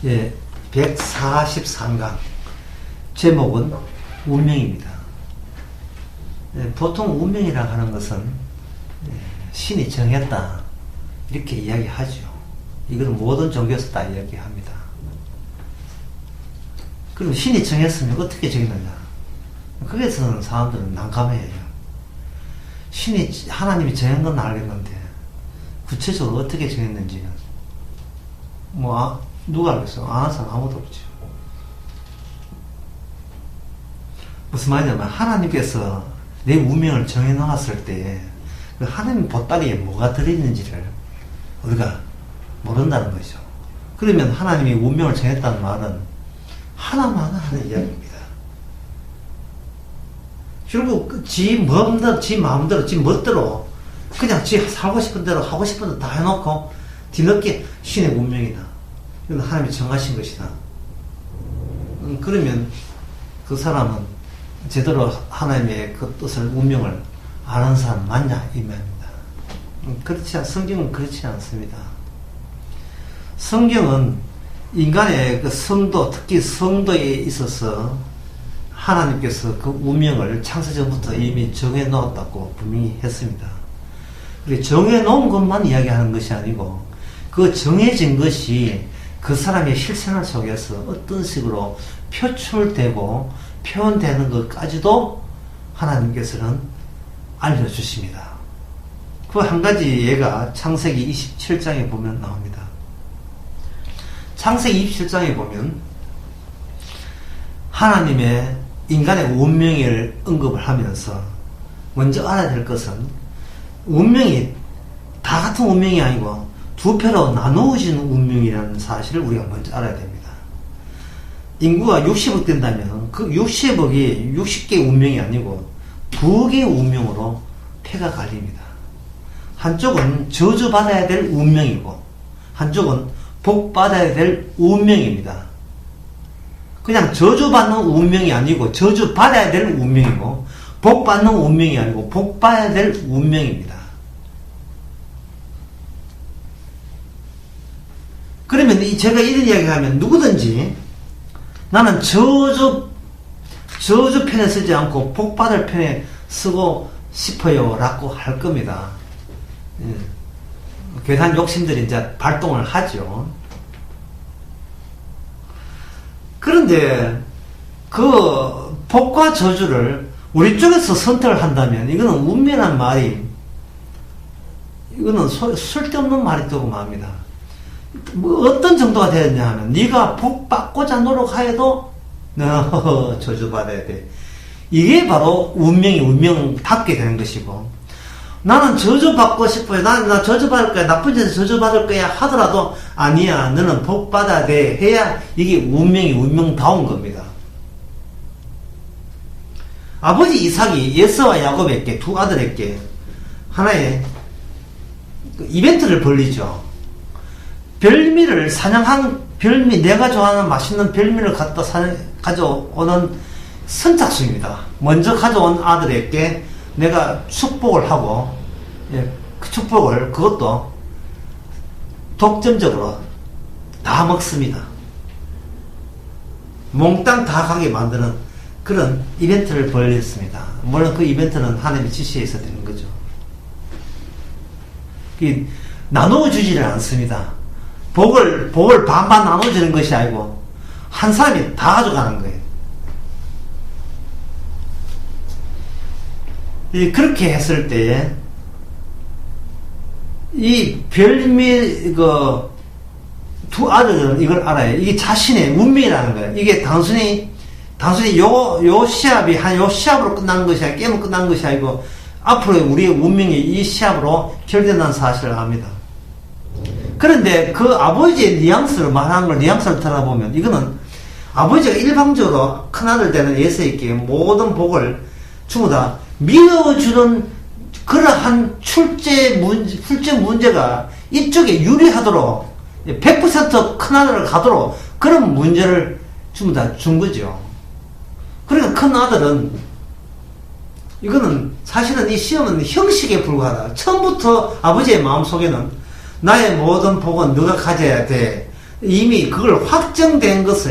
예, 143강 제목은 운명입니다. 예, 보통 운명이라 하는 것은 신이 정했다 이렇게 이야기하죠. 이거는 모든 종교에서 다 이야기합니다. 그럼 신이 정했으면 어떻게 정했느냐? 거기에서는 사람들은 난감해해요. 하나님이 정한 건 알겠는데 구체적으로 어떻게 정했는지는 누가 알겠어? 아는 사람 아무도 없죠. 무슨 말이냐면 하나님께서 내 운명을 정해놓았을 때 그 하나님 보따리에 뭐가 들어있는지를 우리가 모른다는 거죠. 그러면 하나님이 운명을 정했다는 말은 하나만 하는 이야기입니다. 결국 지 마음대로 지 멋대로 그냥 지 살고 싶은 대로 하고 싶은 대로 다 해놓고 뒤늦게 신의 운명이다, 이건 하나님이 정하신 것이다. 그러면 그 사람은 제대로 하나님의 그 뜻을, 운명을 아는 사람 맞냐 이 말입니다. 성경은 그렇지 않습니다. 성경은 인간의 그 성도, 특히 성도에 있어서 하나님께서 그 운명을 창세전부터 이미 정해놓았다고 분명히 했습니다. 정해놓은 것만 이야기하는 것이 아니고 그 정해진 것이 그 사람의 실생활 속에서 어떤 식으로 표출되고 표현되는 것까지도 하나님께서는 알려주십니다. 그 한 가지 예가 창세기 27장에 보면 나옵니다. 창세기 27장에 보면 하나님의 인간의 운명을 언급을 하면서 먼저 알아야 될 것은 운명이 다 같은 운명이 아니고 두 패로 나누어지는 운명이라는 사실을 우리가 먼저 알아야 됩니다. 인구가 60억 된다면 그 60억이 60개의 운명이 아니고 2개의 운명으로 패가 갈립니다. 한쪽은 저주받아야 될 운명이고 한쪽은 복받아야 될 운명입니다. 그냥 저주받는 운명이 아니고 저주받아야 될 운명이고 복받는 운명이 아니고 복받아야 될 운명입니다. 그러면 제가 이런 이야기 하면 누구든지 나는 저주 편에 쓰지 않고 복받을 편에 쓰고 싶어요 라고 할 겁니다. 괴한 욕심들이 이제 발동을 하죠. 그런데 그 복과 저주를 우리 쪽에서 선택을 한다면 이거는 운명이라는 말이, 이거는 쓸데없는 말이라고 말합니다. 어떤 정도가 되었냐 하면 네가 복 받고자 노력하여도 너 저주받아야 돼. 이게 바로 운명답게 되는 것이고, 나는 저주받고 싶어요. 나 저주받을 거야. 나쁜 짓에서 저주받을 거야 하더라도 아니야. 너는 복받아야 돼. 해야 이게 운명다운 겁니다. 아버지 이삭이 에서와 야곱에게, 두 아들에게 하나의 이벤트를 벌리죠. 별미를 내가 좋아하는 맛있는 별미를 가져오는 선착순입니다. 먼저 가져온 아들에게 내가 축복을 하고, 그 축복을 그것도 독점적으로 다 먹습니다. 몽땅 다 가게 만드는 그런 이벤트를 벌였습니다. 물론 그 이벤트는 하나님의 지시에 의해서 되는 거죠. 나누어주지를 않습니다. 복을 반반 나눠주는 것이 아니고 한 사람이 다 가져가는 거예요. 그렇게 했을 때에 이 별미 두 아들은 이걸 알아요. 이게 자신의 운명이라는 거예요. 이게 단순히 요 시합으로 끝나는 것이 아니고, 게임으로 끝나는 것이 아니고 앞으로 우리의 운명이 이 시합으로 결정된다는 사실을 압니다. 그런데 그 아버지의 뉘앙스를 들어보면 이거는 아버지가 일방적으로 큰아들 되는 에서에게 모든 복을 전부 다 밀어주는 그러한 출제 문제가 이쪽에 유리하도록 100% 큰아들을 가도록 그런 문제를 전부 다 준 거죠. 그러니까 큰아들은 이거는 사실은 이 시험은 형식에 불과하다. 처음부터 아버지의 마음속에는 나의 모든 복은 너가 가져야 돼. 이미 그걸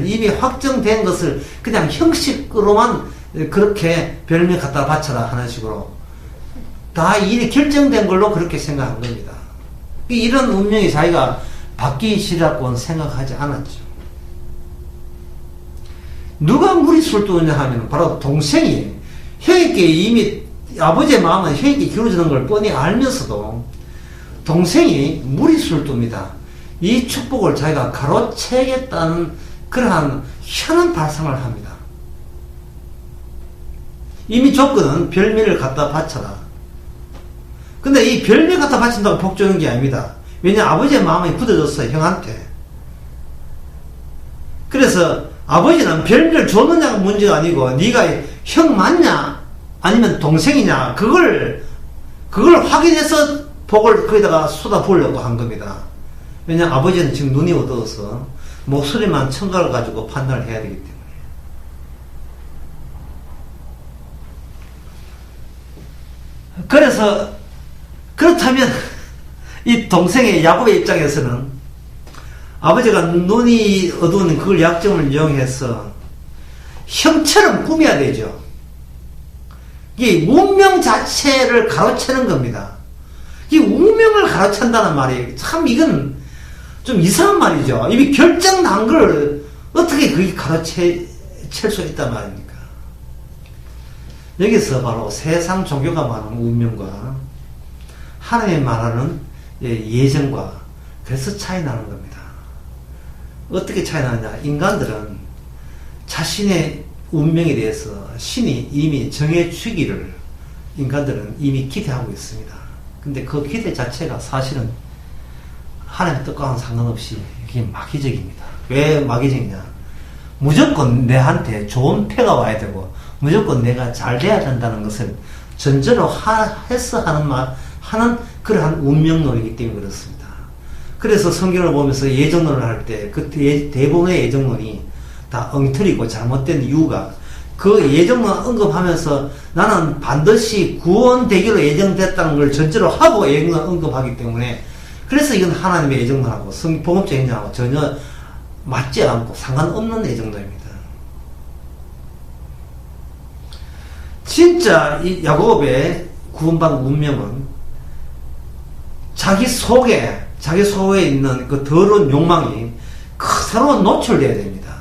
이미 확정된 것을 그냥 형식으로만 그렇게 별명 갖다 바쳐라 하는 식으로 다 일이 결정된 걸로 그렇게 생각한 겁니다. 이런 운명이 자기가 바뀌시라고는 생각하지 않았죠. 누가 무리수를 두느냐 하면 바로 동생이 형에게 이미 아버지의 마음은 형에게 기울어지는 걸 뻔히 알면서도 동생이 무리수를 둡니다. 이 축복을 자기가 가로채겠다는 그러한 희한한 발상을 합니다. 이미 조건은 별미를 갖다 바쳐라. 근데 이 별미 갖다 바친다고 복 주는 게 아닙니다. 왜냐 아버지의 마음이 굳어졌어요, 형한테. 그래서 아버지는 별미를 줬느냐가 문제가 아니고 네가 형 맞냐 아니면 동생이냐 그걸 확인해서 복을 거기다가 쏟아부으려고 한 겁니다. 왜냐 아버지는 지금 눈이 어두워서 목소리만 청각을 가지고 판단을 해야 되기 때문에. 그래서 그렇다면 이 동생의 야곱의 입장에서는 아버지가 눈이 어두운 그걸 약점을 이용해서 형처럼 꾸며야 되죠. 이 운명 자체를 가로채는 겁니다. 이 운명을 가로챈다는 말이 참 이건 좀 이상한 말이죠. 이미 결정난 걸 어떻게 그게 가로챌 수 있단 말입니까? 여기서 바로 세상 종교가 말하는 운명과 하나님이 말하는 예정과 그래서 차이 나는 겁니다. 어떻게 차이 나느냐? 인간들은 자신의 운명에 대해서 신이 이미 정해주기를 인간들은 이미 기대하고 있습니다. 근데 그 기대 자체가 사실은 하나님의 뜻과는 상관없이 이게 마귀적입니다. 왜 마귀적이냐? 무조건 내한테 좋은 패가 와야 되고 무조건 내가 잘 돼야 된다는 것을 전제로 해서 하는 그러한 운명론이기 때문에 그렇습니다. 그래서 성경을 보면서 예정론을 할 때 그 대부분의 예정론이 다 엉터리고 잘못된 이유가 그 예정론 언급하면서 나는 반드시 구원되기로 예정됐다는 걸 전제로 하고 예정론 언급하기 때문에 그래서 이건 하나님의 예정론하고 복음적 예정론하고 전혀 맞지 않고 상관없는 예정론입니다. 진짜 이 야곱의 구원받은 운명은 자기 속에 있는 그 더러운 욕망이 그대로 노출되어야 됩니다.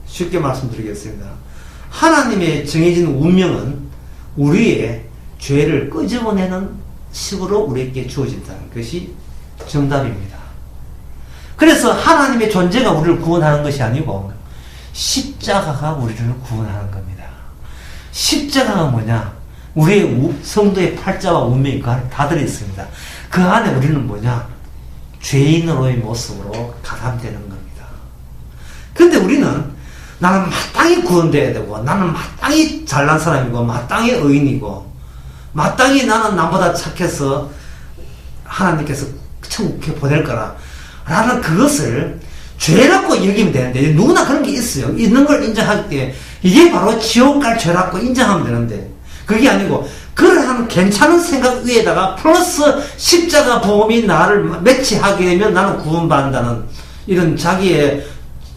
쉽게 말씀드리겠습니다. 하나님의 정해진 운명은 우리의 죄를 끄집어내는 식으로 우리에게 주어진다는 것이 정답입니다. 그래서 하나님의 존재가 우리를 구원하는 것이 아니고 십자가가 우리를 구원하는 겁니다. 십자가가 뭐냐? 우리의 성도의 팔자와 운명이 그 안에 다 들어있습니다. 그 안에 우리는 뭐냐? 죄인으로의 모습으로 가담되는 겁니다. 근데 우리는 나는 마땅히 구원돼야 되고 나는 마땅히 잘난 사람이고 마땅히 의인이고 마땅히 나는 남보다 착해서 하나님께서 천국에 보낼 거라 라는 그것을 죄라고 여기면 되는데 누구나 그런 게 있어요. 있는 걸 인정할 때 이게 바로 지옥 갈 죄라고 인정하면 되는데 그게 아니고 그러한 괜찮은 생각 위에다가 플러스 십자가 복음이 나를 매치하게 되면 나는 구원받는다는 이런 자기의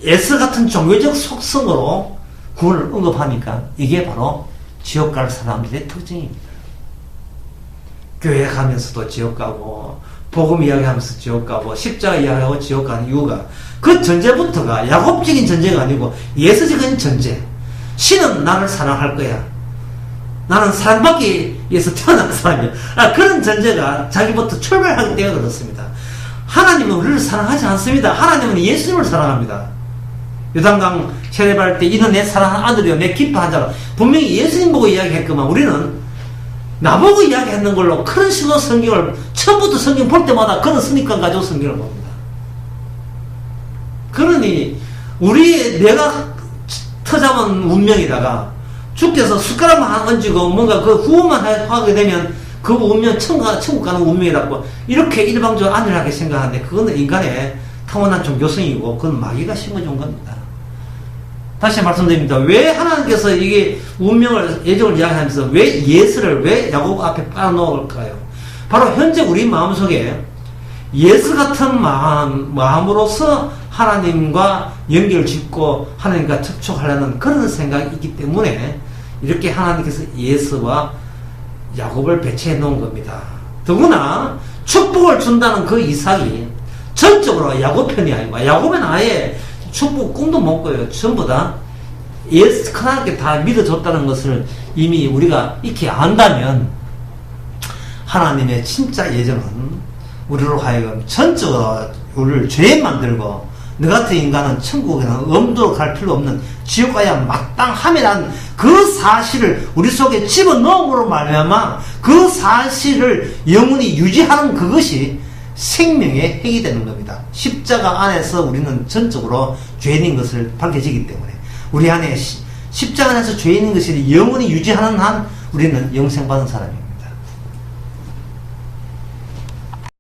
S 같은 종교적 속성으로 구원을 언급하니까 이게 바로 지옥 갈 사람들의 특징입니다. 교회 가면서도 지옥 가고 복음 이야기하면서 지옥 가고 십자가 이야기하고 지옥 가는 이유가 그 전제부터가 야곱적인 전제가 아니고 예수적인 전제. 신은 나를 사랑할 거야. 나는 사랑받기 위해서 태어난 사람이야. 그런 전제가 자기부터 출발하기 때문에 그렇습니다. 하나님은 우리를 사랑하지 않습니다. 하나님은 예수님을 사랑합니다. 요단강 세례받을 때 이는 내 사랑하는 아들이요 내 기뻐한 자라. 분명히 예수님 보고 이야기했구만. 우리는 나보고 이야기했는 걸로 그런 식으로 성경을 처음부터 성경 볼 때마다 그런 선입관 가지고 성경을 봅니다. 그러니 내가 터잡은 운명이다가 주께서 숟가락만 얹고 뭔가 그 구원만 하게 되면 그 운명 천국 가는 운명이라고 이렇게 일방적으로 안일하게 생각하는데 그거는 인간의 타고난 종교성이고 그건 마귀가 심어준 겁니다. 다시 말씀드립니다. 왜 하나님께서 이게 운명을 예정을 이야기하면서 왜 예수를 왜 야곱 앞에 빨아놓을까요? 바로 현재 우리 마음속에 예수 같은 마음으로서 하나님과 연결 짓고 하나님과 접촉하려는 그런 생각이 있기 때문에 이렇게 하나님께서 예수와 야곱을 배치해 놓은 겁니다. 더구나 축복을 준다는 그 이삭이 전적으로 야곱 편이 아니고, 야곱은 아예 축복 꿈도 못 꿔요. 전부 다 예수 크나게 다 믿어줬다는 것을 이미 우리가 익히 안다면 하나님의 진짜 예정은 우리로 하여금 전적으로 우리를 죄 만들고, 너 같은 인간은 천국에는 엄두로 갈 필요 없는 지옥 가야 마땅함이란 그 사실을 우리 속에 집어넣음으로 말미암아 그 사실을 영원히 유지하는 그것이 생명의 핵이 되는 겁니다. 십자가 안에서 우리는 전적으로 죄인인 것을 밝혀지기 때문에 우리 안에 십자가 안에서 죄인인 것을 영원히 유지하는 한 우리는 영생 받은 사람입니다.